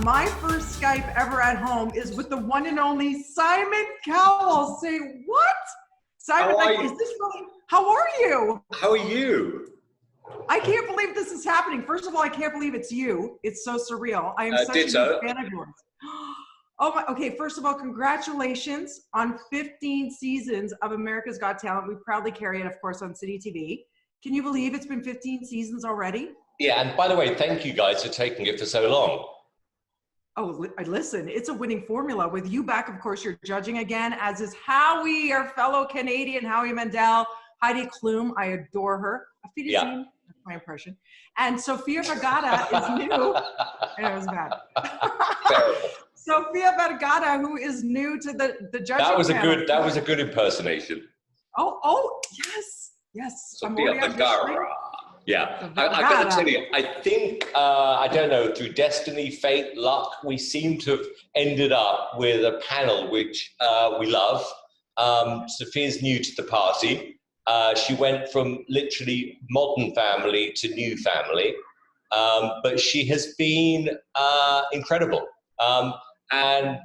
My first Skype ever at home is with the one and only Simon Cowell. Say what? Simon, is this really? How are you? How are you? I can't believe this is happening. First of all, I can't believe it's you. It's so surreal. I am such ditto. a big fan of yours. Oh my, okay, first of all, congratulations on 15 seasons of America's Got Talent. We proudly carry it, of course, on City TV. Can you believe it's been 15 seasons already? Yeah, and by the way, thank you guys for taking it for so long. Oh, listen, it's a winning formula. With you back, of course, you're judging again, as is Howie, our fellow Canadian, Howie Mandel, Heidi Klum. I adore her. Yeah. That's my impression. And Sofia Vergara is new. It was bad. Sofia Vergara, who is new to the judging panel. That was a good impersonation. Oh, yes. Sofia Vergara. Yeah, I got to tell you, I think, I don't know, through destiny, fate, luck, we seem to have ended up with a panel which we love. Sophia's new to the party. She went from literally modern family to new family, but she has been incredible. And I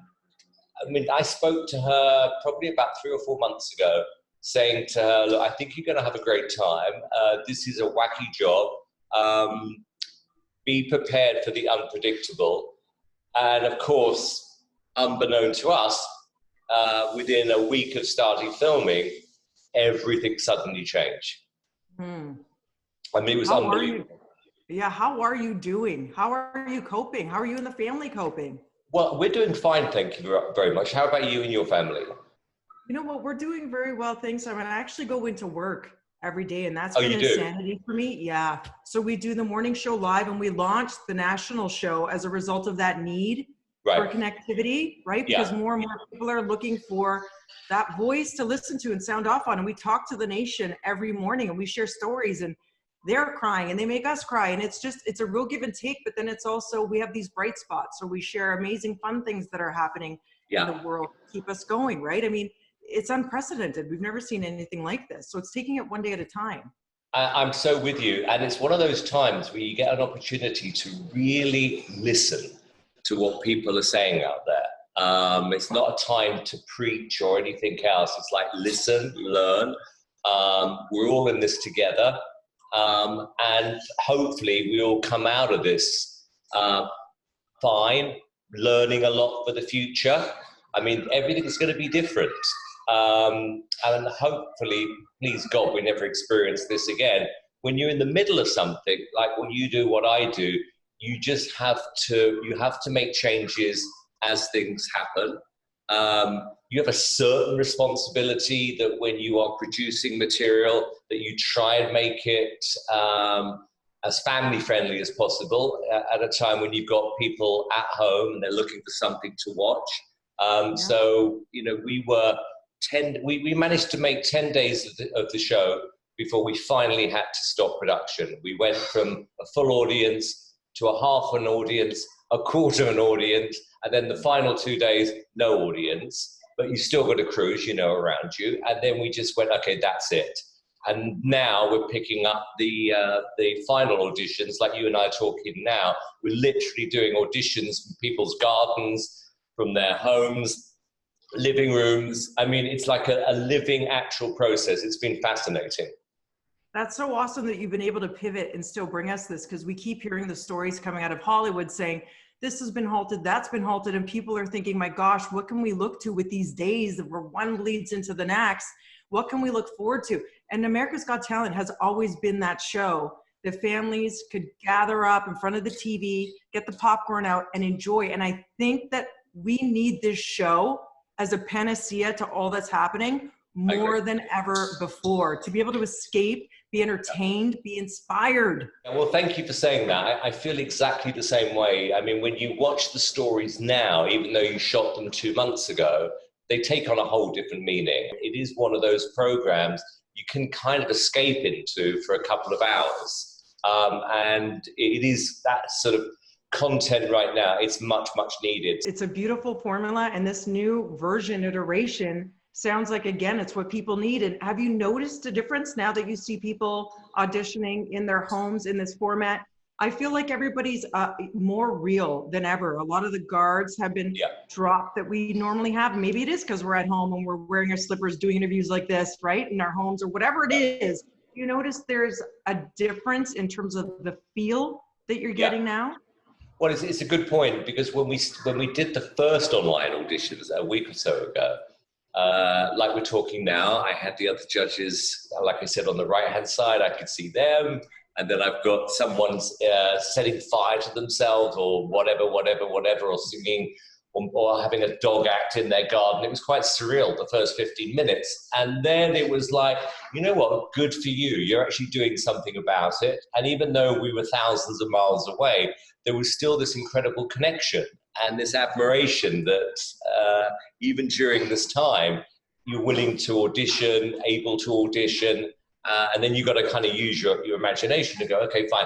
mean, I spoke to her probably about 3 or 4 months ago, saying to her, look, I think you're going to have a great time. This is a wacky job. Be prepared for the unpredictable. And of course, unbeknown to us, within a week of starting filming, everything suddenly changed. I mean, it was unbelievable. How are you doing? How are you coping? How are you and the family coping? Well, we're doing fine, thank you very much. How about you and your family? You know what? We're doing very well, thanks. I mean, I actually go into work every day, and that's been insanity for me. Yeah. So we do the morning show live, and we launched the national show as a result of that need for connectivity, right? Because more and more people are looking for that voice to listen to and sound off on. And we talk to the nation every morning, and we share stories, and they're crying, and they make us cry. And it's a real give and take, but then it's also, we have these bright spots. So we share amazing, fun things that are happening in the world to keep us going, right? I mean, it's unprecedented. We've never seen anything like this. So it's taking it one day at a time. I'm so with you. And it's one of those times where you get an opportunity to really listen to what people are saying out there. It's not a time to preach or anything else. It's like, listen, learn. We're all in this together. And hopefully we all come out of this fine, learning a lot for the future. I mean, everything's going to be different. And hopefully, please God, we never experience this again. When you're in the middle of something, like when you do what I do, you just have to make changes as things happen. You have a certain responsibility that when you are producing material, that you try and make it as family friendly as possible at a time when you've got people at home and they're looking for something to watch. So, you know, we managed to make 10 days of the show before we finally had to stop production. We went from a full audience to a half an audience, a quarter of an audience, and then the final 2 days, no audience, but you still got a cruise, you know, around you. And then we just went, okay, that's it. And now we're picking up the final auditions, like you and I are talking now. We're literally doing auditions from people's gardens, from their homes, living rooms. I mean, it's like a living actual process. It's been fascinating. That's so awesome that you've been able to pivot and still bring us this, because we keep hearing the stories coming out of Hollywood saying, this has been halted, that's been halted, and people are thinking, my gosh, what can we look to with these days where one bleeds into the next? What can we look forward to? And America's Got Talent has always been that show that families could gather up in front of the TV, get the popcorn out, and enjoy. And I think that we need this show as a panacea to all that's happening more than ever before, to be able to escape, be entertained, be inspired. Well, thank you for saying that. I feel exactly the same way. I mean, when you watch the stories now, even though you shot them 2 months ago, they take on a whole different meaning. It is one of those programs you can kind of escape into for a couple of hours. And it is that sort of content right now. It's much, much needed. It's a beautiful formula, and this new version, iteration, sounds like, again, it's what people need. And have you noticed a difference now that you see people auditioning in their homes in this format? I feel like everybody's more real than ever. A lot of the guards have been dropped that we normally have. Maybe it is because we're at home and we're wearing our slippers doing interviews like this, right? In our homes or whatever it is. You notice there's a difference in terms of the feel that you're getting now? Well, it's a good point, because when we did the first online auditions a week or so ago, like we're talking now, I had the other judges, like I said, on the right-hand side. I could see them. And then I've got someone setting fire to themselves or whatever, or singing or having a dog act in their garden. It was quite surreal, the first 15 minutes. And then it was like, you know what, good for you. You're actually doing something about it. And even though we were thousands of miles away, there was still this incredible connection and this admiration that even during this time, you're willing to audition, able to audition, and then you've got to kind of use your imagination to go, okay, fine.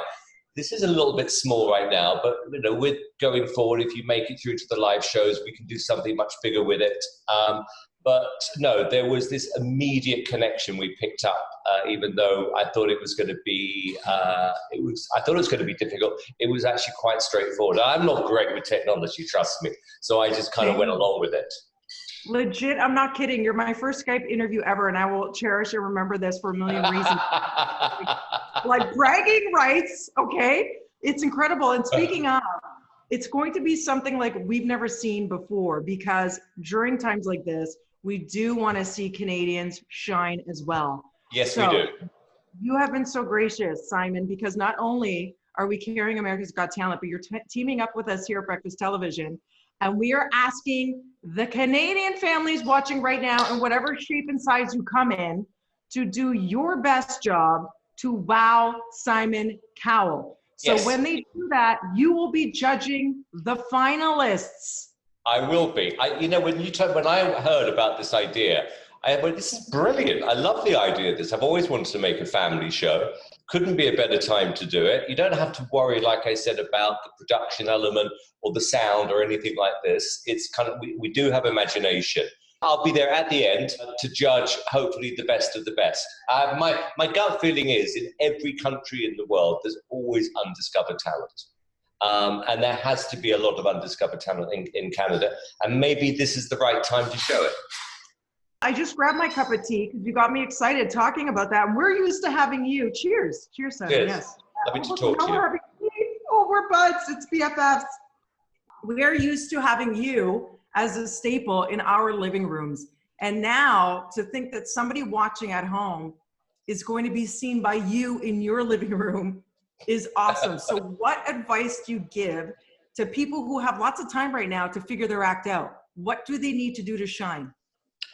This is a little bit small right now, but you know, with going forward, if you make it through to the live shows, we can do something much bigger with it. But no, there was this immediate connection we picked up, even though I thought it was going to be, I thought it was going to be difficult. It was actually quite straightforward. I'm not great with technology, trust me. So I just kind of went along with it. Legit, I'm not kidding. You're my first Skype interview ever, and I will cherish and remember this for a million reasons. Like bragging rights, okay? It's incredible. And speaking of, it's going to be something like we've never seen before, because during times like this, we do want to see Canadians shine as well. Yes, we do. You have been so gracious, Simon, because not only are we carrying America's Got Talent, but you're teaming up with us here at Breakfast Television. And we are asking the Canadian families watching right now, in whatever shape and size you come in, to do your best job to wow Simon Cowell. So when they do that, you will be judging the finalists. I will be. You know, when I heard about this idea, I went, this is brilliant. I love the idea of this. I've always wanted to make a family show. Couldn't be a better time to do it. You don't have to worry, like I said, about the production element or the sound or anything like this. It's kind of, we do have imagination. I'll be there at the end to judge, hopefully, the best of the best. My gut feeling is, in every country in the world, there's always undiscovered talent. And there has to be a lot of undiscovered talent in Canada. And maybe this is the right time to show it. I just grabbed my cup of tea because you got me excited talking about that. And we're used to having you. Cheers. Cheers, Simon. Cheers. Yes. Lovely to talk to you. Oh, we're buds. It's BFFs. We're used to having you as a staple in our living rooms. And now to think that somebody watching at home is going to be seen by you in your living room is awesome. So what advice do you give to people who have lots of time right now to figure their act out? What do they need to do to shine?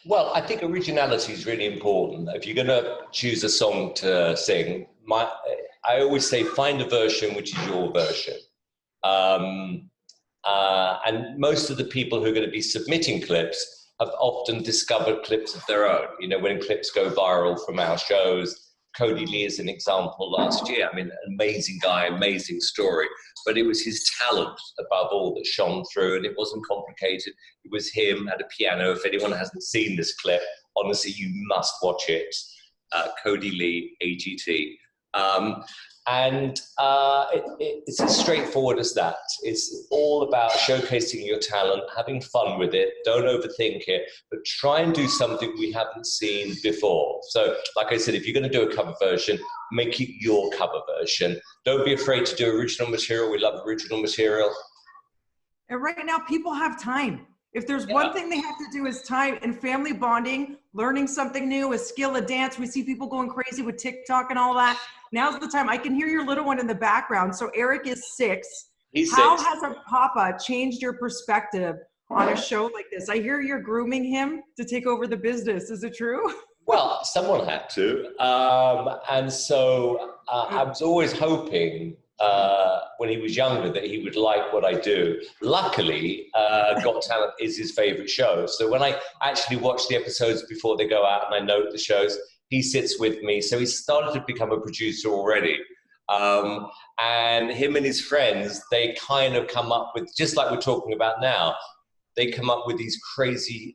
Well, I think originality is really important. If you're going to choose a song to sing, I always say find a version which is your version. And most of the people who are going to be submitting clips have often discovered clips of their own. You know, when clips go viral from our shows, Cody Lee is an example last year. I mean, an amazing guy, amazing story, but it was his talent above all that shone through, and it wasn't complicated. It was him at a piano. If anyone hasn't seen this clip, honestly, you must watch it. Cody Lee, AGT. It's as straightforward as that. It's all about showcasing your talent, having fun with it. Don't overthink it, but try and do something we haven't seen before. So, like I said, if you're going to do a cover version, make it your cover version. Don't be afraid to do original material. We love original material. And right now, people have time. If there's one thing they have to do is time and family bonding, learning something new, a skill, a dance. We see people going crazy with TikTok and all that. Now's the time. I can hear your little one in the background. So Eric is 6. He's How 6. has a papa changed your perspective on a show like this? I hear you're grooming him to take over the business. Is it true? Well, someone had to. And so I was always hoping when he was younger that he would like what I do. Luckily, Got Talent is his favorite show. So when I actually watch the episodes before they go out and I note the shows, he sits with me. So he started to become a producer already. And him and his friends, they kind of come up with, just like we're talking about now, they come up with these crazy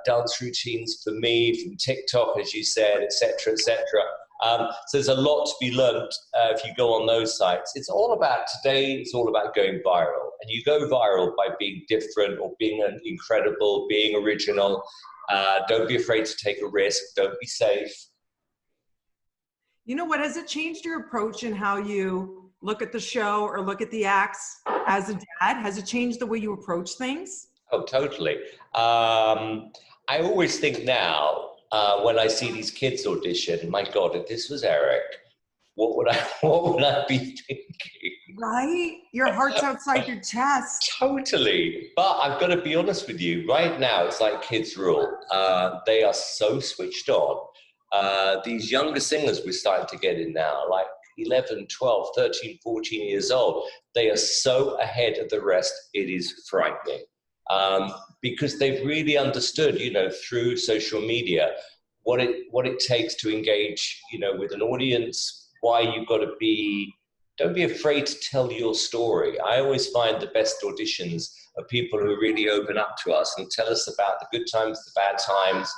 dance routines for me from TikTok, as you said, et cetera, et cetera. So there's a lot to be learned if you go on those sites. It's all about today. It's all about going viral, and you go viral by being different or being incredible, being original. Don't be afraid to take a risk. Don't be safe. You know what? Has it changed your approach in how you look at the show or look at the acts as a dad? Has it changed the way you approach things? Oh, totally. I always think now, when I see these kids audition, my God, if this was Eric, what would I be thinking? Right? Your heart's outside your chest. Totally. But I've got to be honest with you, right now, it's like kids rule. They are so switched on. These younger singers we're starting to get in now, like 11, 12, 13, 14 years old, they are so ahead of the rest, it is frightening. Because they've really understood, through social media, what it takes to engage, with an audience, why you've got to don't be afraid to tell your story. I always find the best auditions are people who really open up to us and tell us about the good times, the bad times.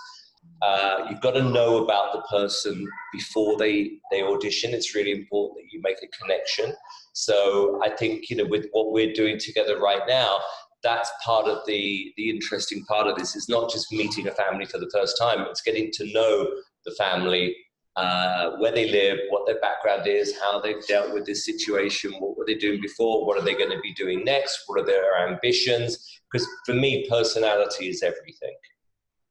You've got to know about the person before they audition. It's really important that you make a connection. So I think, with what we're doing together right now, that's part of the interesting part of this. Is not just meeting a family for the first time. It's getting to know the family, where they live, what their background is, how they've dealt with this situation, what were they doing before, what are they going to be doing next, what are their ambitions. Because for me, personality is everything.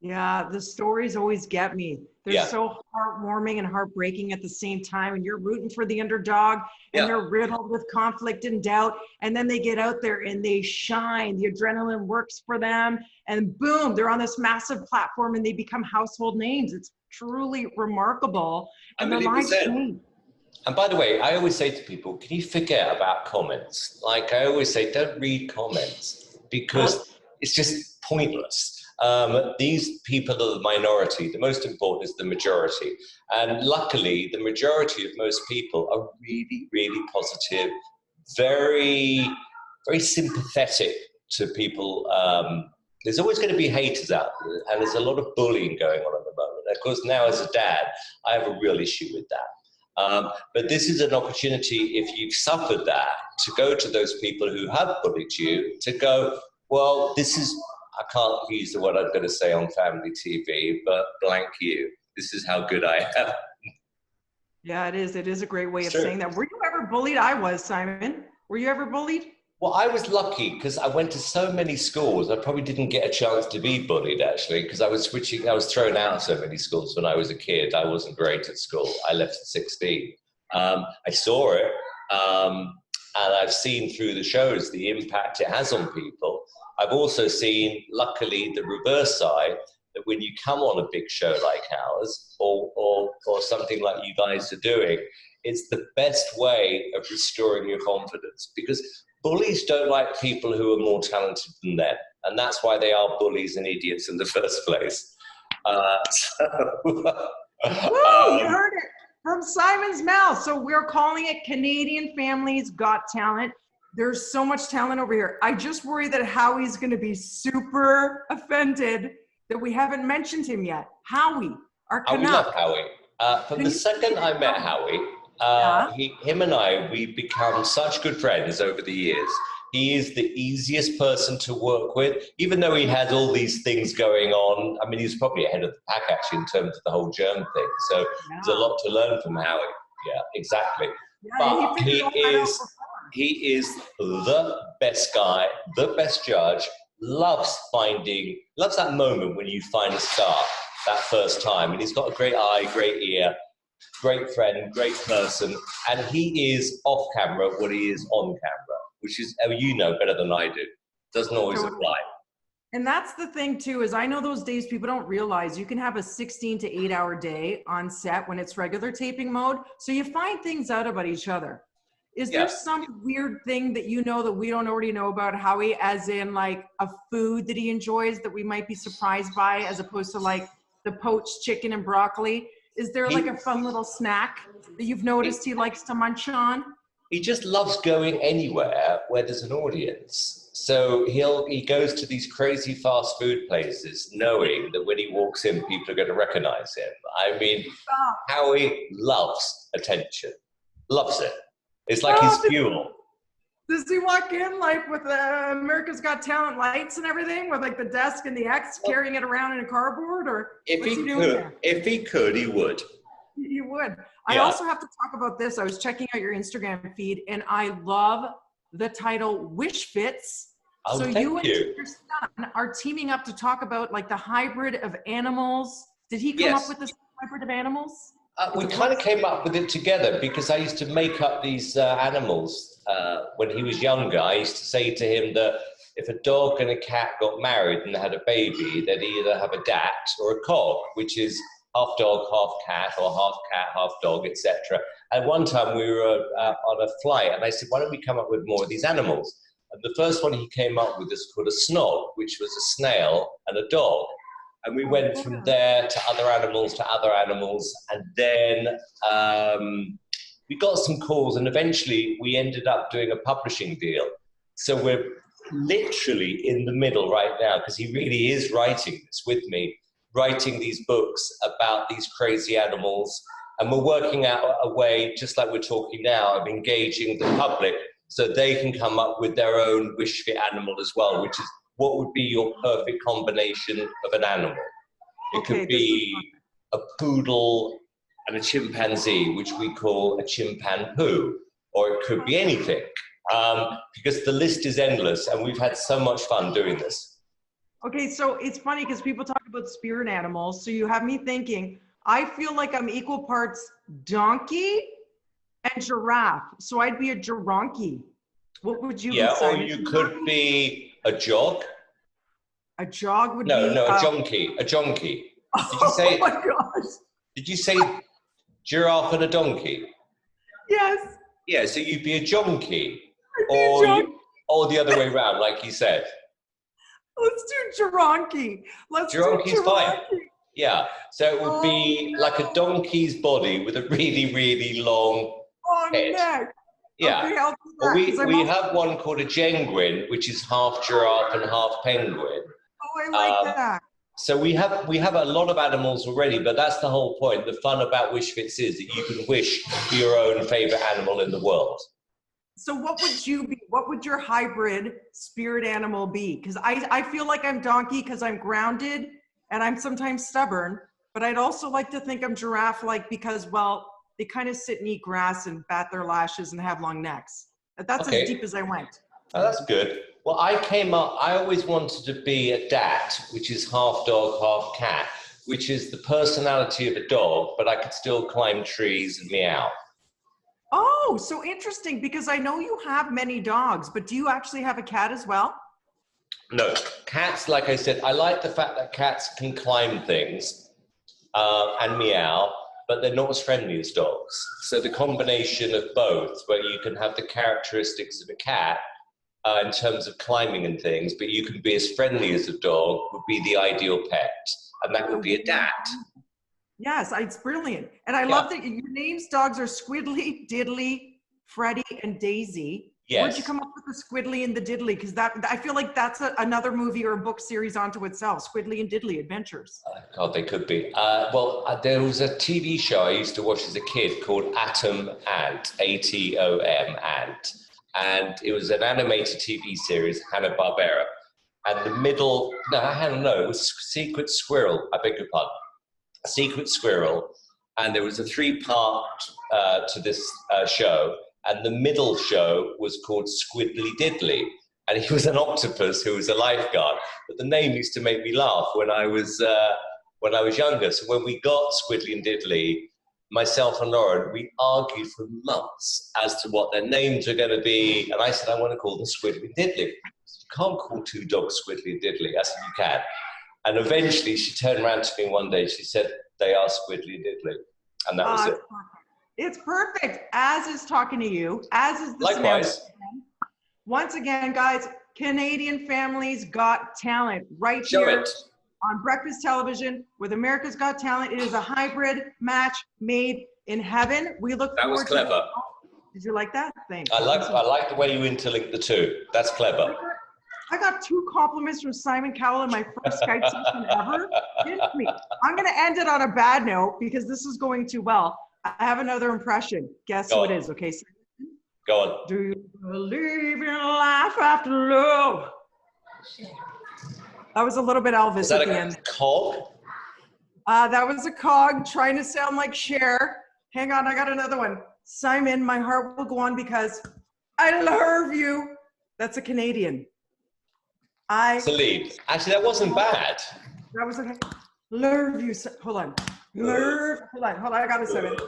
Yeah, the stories always get me. They're so heartwarming and heartbreaking at the same time. And you're rooting for the underdog, and they're riddled with conflict and doubt. And then they get out there and they shine. The adrenaline works for them. And boom, they're on this massive platform and they become household names. It's truly remarkable. And their lives change. And by the way, I always say to people, can you forget about comments? Like I always say, don't read comments because it's just pointless. These people are the minority. The most important is the majority. And luckily, the majority of most people are really, really positive, very, very sympathetic to people. There's always going to be haters out there, and there's a lot of bullying going on at the moment. Of course, now as a dad, I have a real issue with that. But this is an opportunity, if you've suffered that, to go to those people who have bullied you, to go, well, this is... I can't use the word I'm going to say on family TV, but blank you. This is how good I am. Yeah, it is. It is a great way of saying that. Were you ever bullied? I was, Simon. Were you ever bullied? Well, I was lucky because I went to so many schools. I probably didn't get a chance to be bullied, actually, because I was thrown out of so many schools when I was a kid. I wasn't great at school. I left at 16. I saw it, and I've seen through the shows the impact it has on people. I've also seen, luckily, the reverse side, that when you come on a big show like ours or something like you guys are doing, it's the best way of restoring your confidence, because bullies don't like people who are more talented than them. And that's why they are bullies and idiots in the first place. You heard it from Simon's mouth. So we're calling it Canadian Families Got Talent. There's so much talent over here. I just worry that Howie's going to be super offended that we haven't mentioned him yet. Howie, our Canuck. We love Howie. From the second I met Howie, him and we've become such good friends over the years. He is the easiest person to work with, even though he has all these things going on. I mean, he's probably ahead of the pack, actually, in terms of the whole germ thing. So there's a lot to learn from Howie. Yeah, exactly. Yeah, but he is the best guy, the best judge, loves that moment when you find a star that first time. And he's got a great eye, great ear, great friend, great person. And he is off camera what he is on camera, which is, better than I do. Doesn't always apply. And that's the thing too, is I know those days people don't realize you can have a 16 to 8 hour day on set when it's regular taping mode. So you find things out about each other. Is there some weird thing that that we don't already know about Howie, as in like a food that he enjoys that we might be surprised by, as opposed to like the poached chicken and broccoli? Is there like a fun little snack that you've noticed he likes to munch on? He just loves going anywhere where there's an audience. So he goes to these crazy fast food places, knowing that when he walks in, people are going to recognize him. I mean, Howie loves attention, loves it. It's like his fuel. Does he walk in like with America's Got Talent lights and everything, with like the desk and the X, carrying it around in a cardboard, or if he could, he would. He would. I also have to talk about this. I was checking out your Instagram feed, and I love the title "Wish Fits." Oh, so thank you and your son are teaming up to talk about like the hybrid of animals. Did he come up with this hybrid of animals? We kind of came up with it together because I used to make up these animals when he was younger. I used to say to him that if a dog and a cat got married and had a baby, they'd either have a dat or a cog, which is half dog, half cat, or half cat, half dog, etc. And one time we were on a flight, and I said, why don't we come up with more of these animals? And the first one he came up with is called a snog, which was a snail and a dog. And we went from there to other animals, and then we got some calls, and eventually we ended up doing a publishing deal. So we're literally in the middle right now, because he really is writing this with me, writing these books about these crazy animals. And we're working out a way, just like we're talking now, of engaging the public so they can come up with their own wish fit animal as well, which is what would be your perfect combination of an animal. It could be a poodle and a chimpanzee, which we call a chimpanpoo, or it could be anything, because the list is endless, and we've had so much fun doing this. Okay, so it's funny because people talk about spirit animals, so you have me thinking, I feel like I'm equal parts donkey and giraffe, so I'd be a geronkie. What would you be? Or you could be a jog. A jog would be... No, a jonky. A jonky. Did you say... Oh my gosh. Did you say giraffe and a donkey? Yes. Yeah, so you'd be a jonky. Or the other way around, like you said. Let's do geronkie. Geronkie's fine. Yeah, so it would be like a donkey's body with a really, really long head. Neck. Yeah. Okay, we have one called a jenguin, which is half giraffe and half penguin. Oh, I like that. So we have a lot of animals already, but that's the whole point. The fun about Wish Fits is that you can wish for your own favorite animal in the world. So what would you be? What would your hybrid spirit animal be? Because I feel like I'm donkey because I'm grounded and I'm sometimes stubborn, but I'd also like to think I'm giraffe-like because, well, they kind of sit and eat grass and bat their lashes and have long necks. That's as deep as I went. Oh, that's good. Well, I always wanted to be a dat, which is half dog, half cat, which is the personality of a dog, but I could still climb trees and meow. Oh, so interesting, because I know you have many dogs, but do you actually have a cat as well? No, cats, like I said, I like the fact that cats can climb things and meow, but they're not as friendly as dogs. So the combination of both, where you can have the characteristics of a cat in terms of climbing and things, but you can be as friendly as a dog, would be the ideal pet. And that would be a dat. Yes, it's brilliant. And I love that your names dogs are Squiddly, Diddly, Freddie, and Daisy. Yes. Where'd you come up with the Squiddly and the Diddly? Because I feel like that's another movie or a book series onto itself, Squiddly and Diddly Adventures. God, they could be. There was a TV show I used to watch as a kid called Atom Ant, A-T-O-M, Ant. And it was an animated TV series, Hanna-Barbera. And it was Secret Squirrel, I beg your pardon. Secret Squirrel, and there was a 3-part to this show, and the middle show was called Squiddly Diddly, and he was an octopus who was a lifeguard. But the name used to make me laugh when I was younger. So when we got Squiddly and Diddly, myself and Lauren, we argued for months as to what their names are going to be, and I said I want to call them Squiddly and Diddly. You can't call 2 dogs Squiddly and Diddly. I said you can. And eventually she turned around to me one day, she said, they are Squiddly Diddly. And that was it. It's perfect. Az is talking to you. Az is the Likewise. Once again, guys, Canadian Families Got Talent right Show here it. On Breakfast Television with America's Got Talent. It is a hybrid match made in heaven. We look That was clever. Did you like that? Thanks. I like the way you interlink the two. That's clever. I got 2 compliments from Simon Cowell in my first Skype session ever. I'm going to end it on a bad note because this is going too well. I have another impression. Guess who it is, okay? Go on. Do you believe in life after love? That was a little bit Elvis at the end. Cog? That was a cog trying to sound like Cher. Hang on, I got another one. Simon, my heart will go on because I love you. That's a Canadian. Celine. Actually, that wasn't bad. That was okay. Love you. Hold on. Hold on. I got to say it.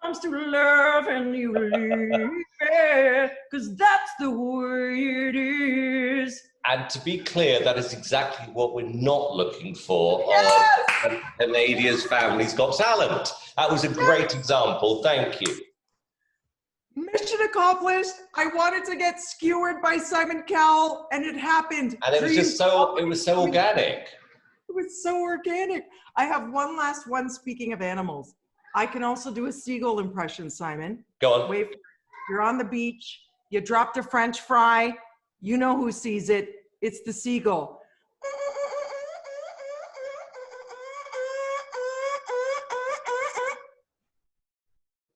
Comes to love and you leave it, because that's the way it is. And to be clear, that is exactly what we're not looking for on Canadia's Family's Got Talent. That was a great example. Thank you. Mission accomplished. I wanted to get skewered by Simon Cowell, and it happened. And it was just so organic. It was so organic. I have one last one, speaking of animals. I can also do a seagull impression, Simon. Go on. Wait, you're on the beach. You dropped a French fry. You know who sees it. It's the seagull.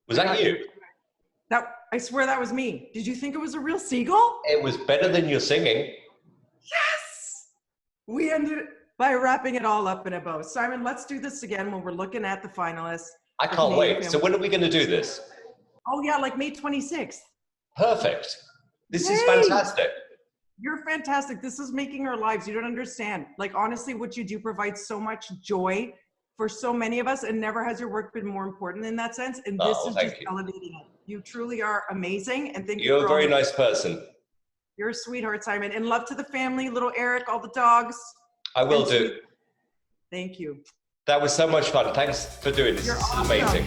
Was that you? I swear that was me. Did you think it was a real seagull? It was better than your singing. Yes! We ended by wrapping it all up in a bow. Simon, let's do this again when we're looking at the finalists. I can't wait. So when are we going to do this? Oh yeah, like May 26th. Perfect. This is fantastic. You're fantastic. This is making our lives. You don't understand. Like, honestly, what you do provides so much joy for so many of us, and never has your work been more important in that sense. And this is just elevating it. You truly are amazing. And thank you. You're a very nice person. You're a sweetheart, Simon. And love to the family, little Eric, all the dogs. I will do. Thank you. That was so much fun. Thanks for doing this. This is amazing.